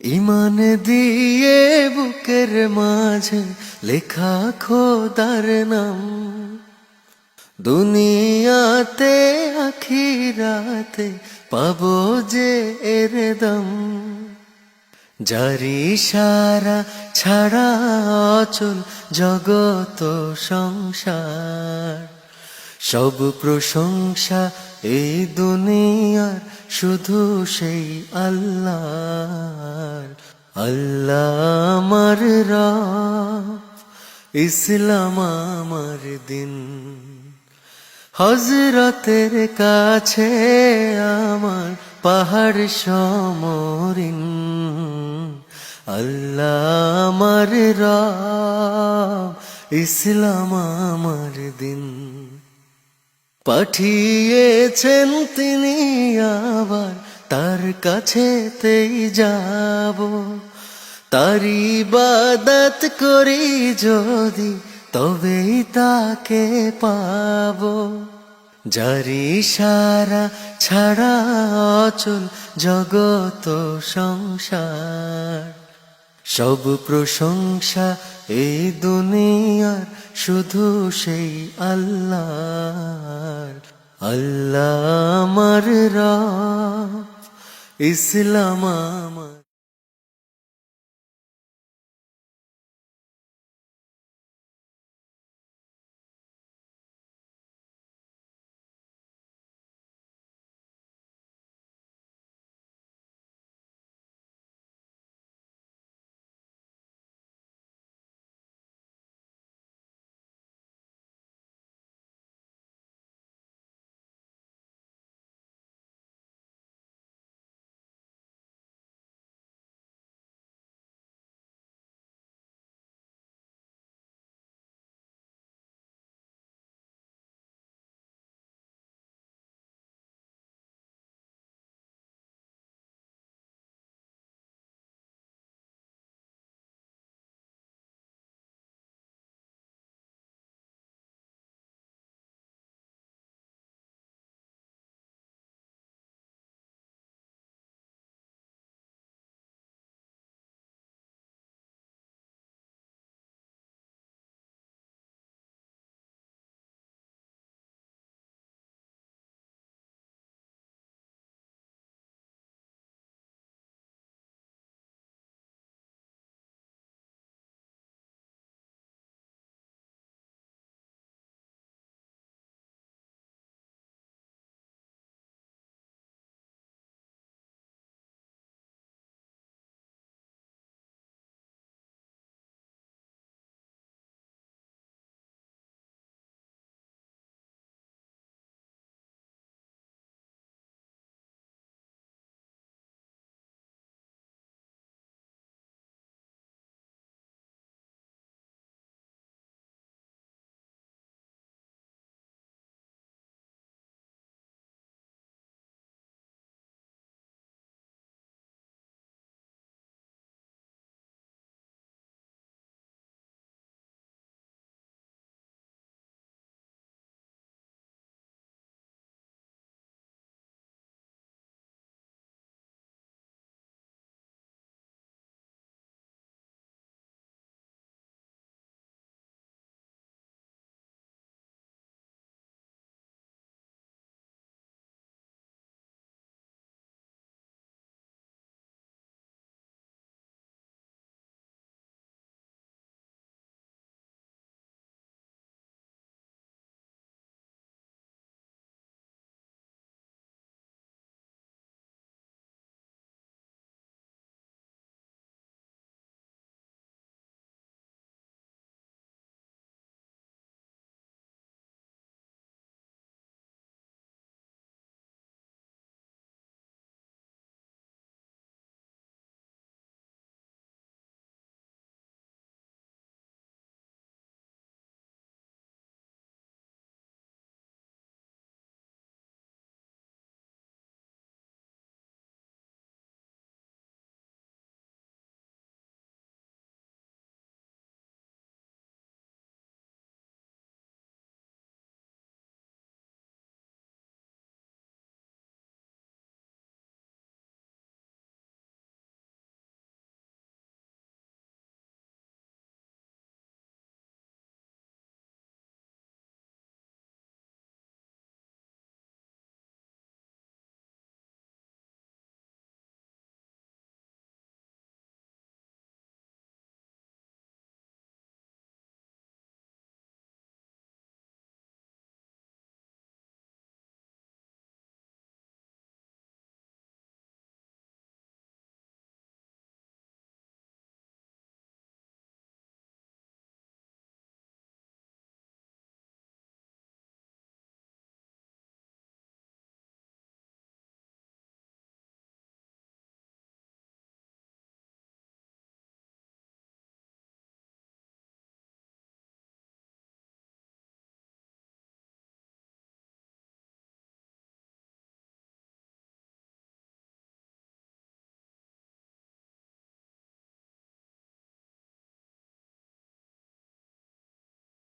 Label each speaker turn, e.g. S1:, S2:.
S1: ইমান দিয়ে বুকের মাঝে লেখা খোদার নাম, দুনিয়াতে আখিরাতে পাবো যে এর দাম। যারি সারা ছাড়া অচল জগত সংসার, সব প্রশংসা এই দুনিয়ার শুধু সেই আল্লাহর। আল্লাহ আমার রব, ইসলাম আমার দিন, হযরতের কাছে আমার পাহাড় সমরিন। আল্লাহ আমার রব, ইসলাম আমার দিন, পাঠিয়েছেন তিনি আবার তার কাছেতেই যাব। তার ইবাদত করি যদি তবেই তাকে পাবো। যারি সারা ছাড়া অচল জগত সংসার, সব প্রশংসা এই দুনিয়ার শুধু সেই আল্লাহর। আল্লাহ আমার রব, ইসলাম আমার